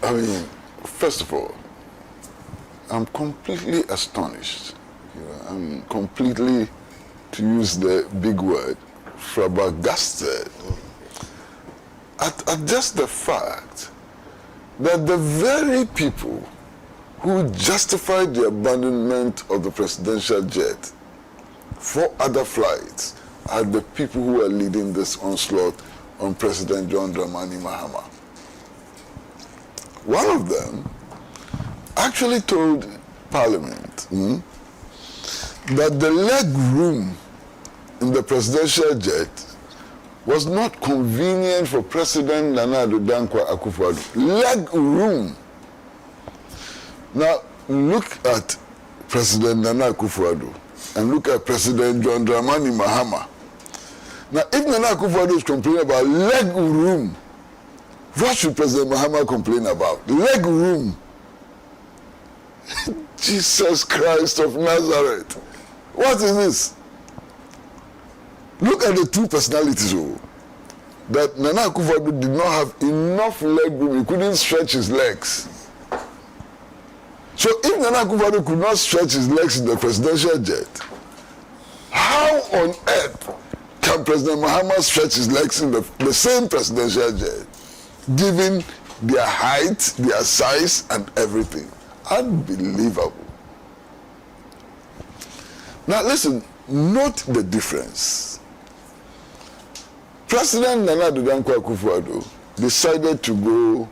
I mean, first of all, I'm completely astonished. I'm completely, to use the big word, flabbergasted at just the fact that the very people who justified the abandonment of the presidential jet for other flights are the people who are leading this onslaught on President John Dramani Mahama. One of them actually told Parliament that the leg room in the presidential jet was not convenient for President Nana Addo Dankwa Akufo-Addo. Leg room. Now, look at President Nana Akufo-Addo and look at President John Dramani Mahama. Now, if Nana Akufo-Addo is complaining about leg room, what should President Mahama complain about? Leg room. Jesus Christ of Nazareth. What is this? Look at the two personalities. That Nana Akufo-Addo did not have enough leg room. He couldn't stretch his legs. So if Nana Akufo-Addo could not stretch his legs in the presidential jet, how on earth can President Mahama stretch his legs in the same presidential jet, given their height, their size, and everything? Unbelievable. Now listen, note the difference. President Nana Addo Dankwa Akufo-Addo decided to go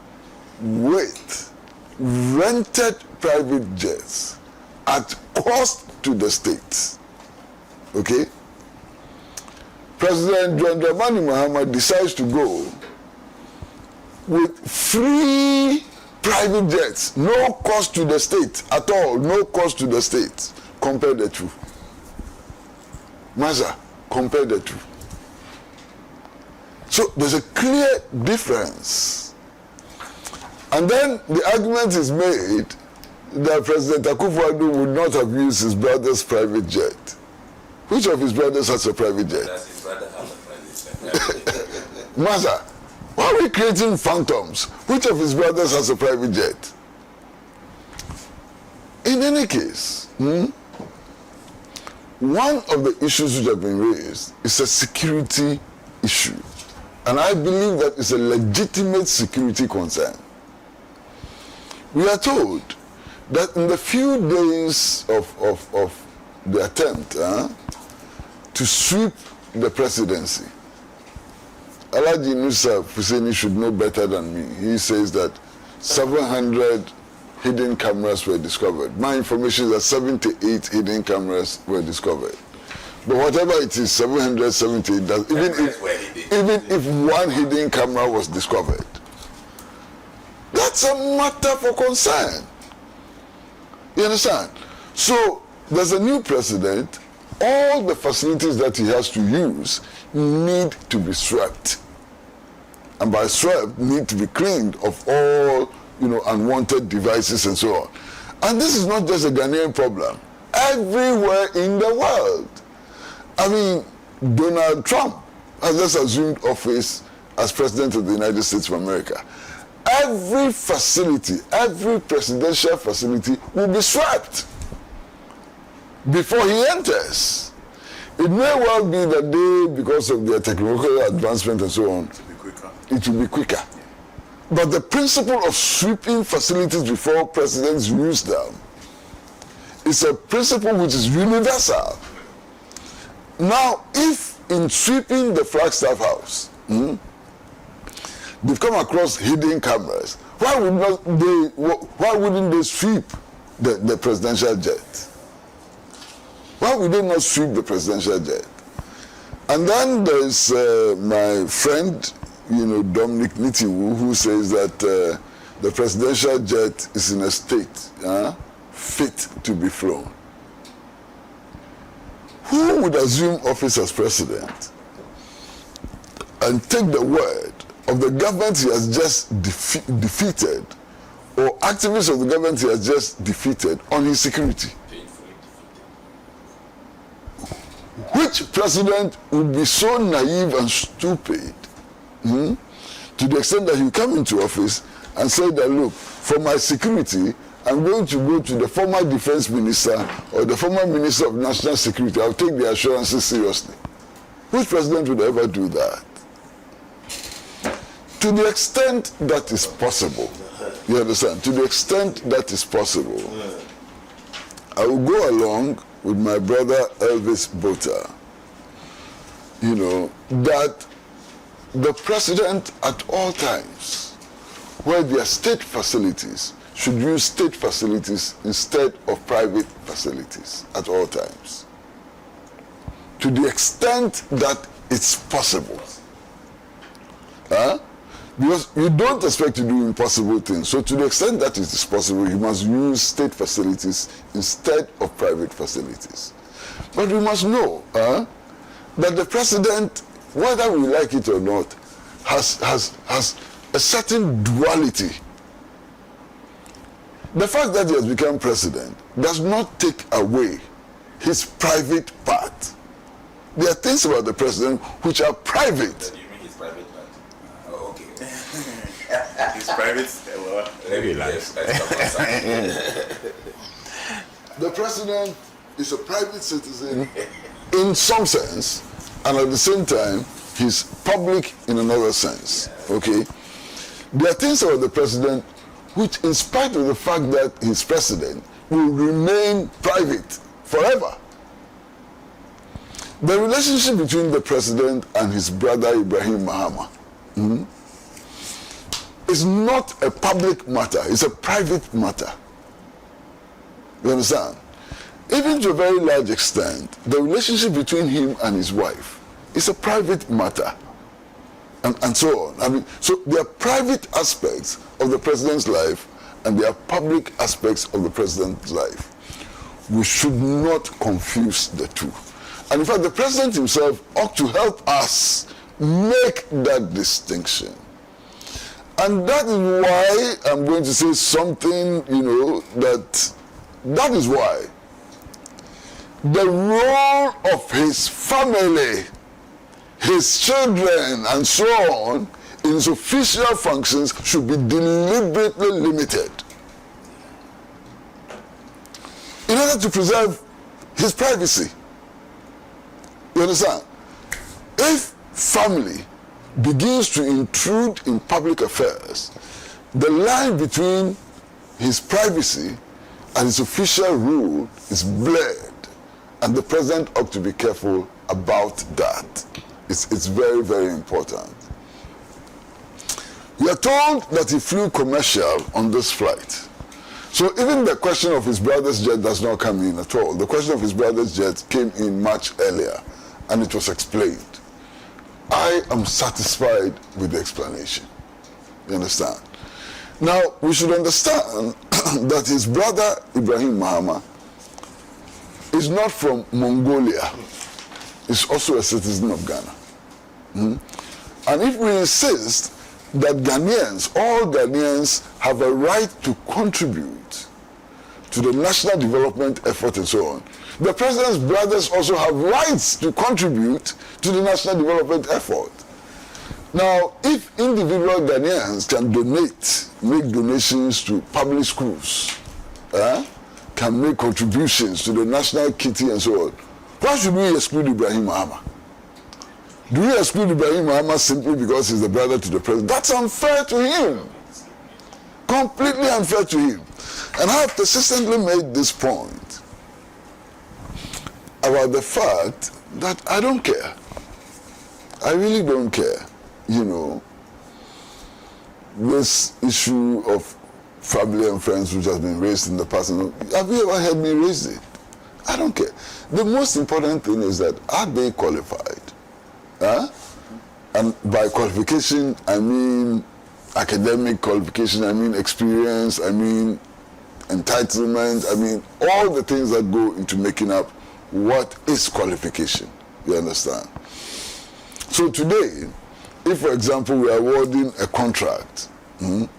with rented private jets at cost to the state. Okay? President John Dramani Mahama decides to go with free private jets, no cost to the state at all, no cost to the state. Compare the two. Maza, compare the two. So there's a clear difference. And then the argument is made that President Akufo-Addo would not have used his brother's private jet. Which of his brothers has a private jet? Does his brother have a private jet? Maza, why are we creating phantoms? Which of his brothers has a private jet? In any case, one of the issues which have been raised is a security issue. And I believe that it's a legitimate security concern. We are told that in the few days of the attempt to sweep the presidency, Alhaji Nusa Hussaini should know better than me. He says that 700 hidden cameras were discovered. My information is that 78 hidden cameras were discovered. But whatever it is, 778, even if one hidden camera was discovered, that's a matter for concern. You understand? So there's a new president. All the facilities that he has to use need to be swept. And by swept, need to be cleaned of all, unwanted devices and so on. And this is not just a Ghanaian problem. Everywhere in the world. I mean, Donald Trump has just assumed office as President of the United States of America. Every facility, every presidential facility will be swept before he enters. It may well be that they, because of their technological advancement and so on, it will be quicker. But the principle of sweeping facilities before presidents use them is a principle which is universal. Now, if in sweeping the Flagstaff House, they've come across hidden cameras, why wouldn't they sweep the presidential jet? Why would they not sweep the presidential jet? And then there's my friend, Dominic Nitiwu, who says that the presidential jet is in a state fit to be flown. Who would assume office as president and take the word of the government he has just defeated, or activists of the government he has just defeated, on his security? Which president would be so naive and stupid to the extent that he come into office and said that, look, for my security, I'm going to go to the former defense minister or the former minister of national security. I'll take the assurances seriously. Which president would ever do that? To the extent that is possible, you understand? To the extent that is possible, I will go along with my brother Elvis Bota, that the president at all times, where there are state facilities, should use state facilities instead of private facilities at all times. To the extent that it's possible. Because you don't expect to do impossible things. So to the extent that it is possible, you must use state facilities instead of private facilities. But we must know that the president, whether we like it or not, has a certain duality. The fact that he has become president does not take away his private part. There are things about the president which are private. You mean his private part? Oh, okay. His private. The president is a private citizen in some sense, and at the same time, he's public in another sense. Okay? There are things about the president which, in spite of the fact that he's president, will remain private forever. The relationship between the president and his brother Ibrahim Mahama is not a public matter, it's a private matter. You understand? Even to a very large extent, the relationship between him and his wife is a private matter. And so on. I mean, so there are private aspects of the president's life and there are public aspects of the president's life. We should not confuse the two. And in fact, the president himself ought to help us make that distinction. And that is why I'm going to say something, that is why the role of his family, his children, and so on, in his official functions should be deliberately limited in order to preserve his privacy. You understand? If family begins to intrude in public affairs, the line between his privacy and his official rule is blurred, and the president ought to be careful about that. It's very, very important. We are told that he flew commercial on this flight. So even the question of his brother's jet does not come in at all. The question of his brother's jet came in much earlier, and it was explained. I am satisfied with the explanation. You understand? Now, we should understand that his brother Ibrahim Mahama is not from Mongolia. He's also a citizen of Ghana. And if we insist that Ghanaians, all Ghanaians, have a right to contribute to the national development effort and so on, the president's brothers also have rights to contribute to the national development effort. Now, if individual Ghanaians can make donations to public schools, can make contributions to the national kitty and so on, why should we exclude Ibrahim Mahama? Do we exclude Ibrahim Mahama simply because he's the brother to the president? That's unfair to him. Completely unfair to him. And I have persistently made this point about the fact that I don't care. I really don't care. This issue of family and friends which has been raised in the past, have you ever heard me raise it? I don't care. The most important thing is that, are they qualified? And by qualification, I mean academic qualification, I mean experience, I mean entitlement, I mean all the things that go into making up what is qualification. You understand? So today, if for example we are awarding a contract, and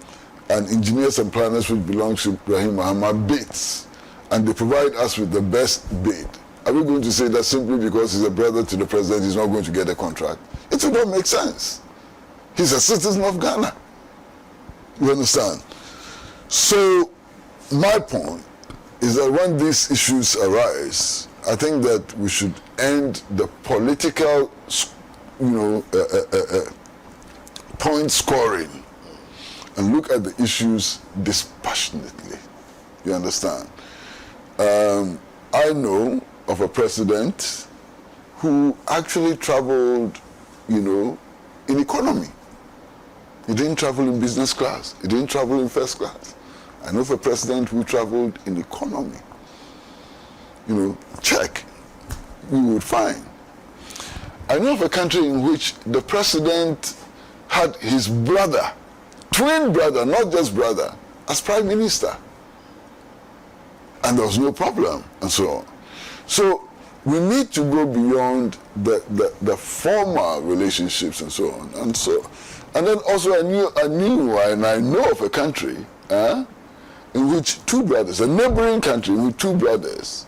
engineers and planners which belong to Ibrahim Mahama bids, and they provide us with the best bid, are we going to say that simply because he's a brother to the president he's not going to get a contract? It would not make sense. He's a citizen of Ghana. You understand? So my point is that when these issues arise, I think that we should end the political, point scoring and look at the issues dispassionately. You understand? I know of a president who actually traveled, in economy. He didn't travel in business class. He didn't travel in first class. I know of a president who traveled in economy. Check. You would find. I know of a country in which the president had his brother, twin brother, not just brother, as prime minister. And there was no problem, and so on. So we need to go beyond the formal relationships and so on. And then also I know of a country in which two brothers, a neighboring country in which two brothers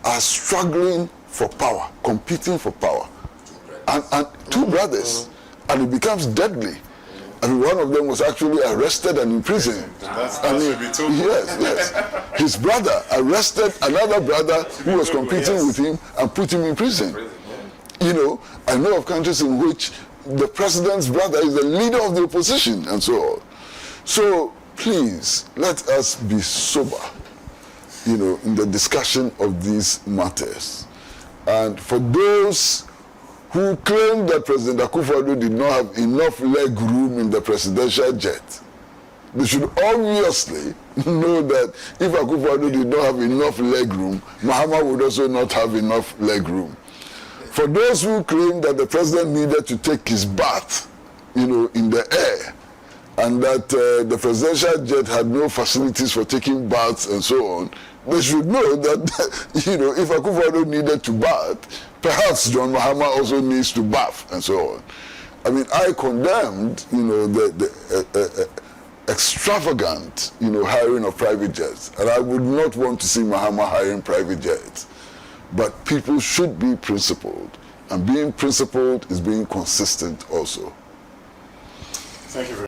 are struggling for power, competing for power. And two brothers, and it becomes deadly. One of them was actually arrested and imprisoned. Yes. His brother arrested another brother who was competing with him and put him in prison. I know of countries in which the president's brother is the leader of the opposition and so on. So please, let us be sober, in the discussion of these matters. And for those who claim that President Akufo-Addo did not have enough leg room in the presidential jet, they should obviously know that if Akufo-Addo did not have enough leg room, Mahama would also not have enough leg room. For those who claim that the president needed to take his bath, in the air, and that the presidential jet had no facilities for taking baths and so on, they should know that, if Akufo-Addo needed to bath, perhaps John Mahama also needs to bath and so on. I condemned, the extravagant, hiring of private jets, and I would not want to see Mahama hiring private jets. But people should be principled, and being principled is being consistent also. Thank you very much.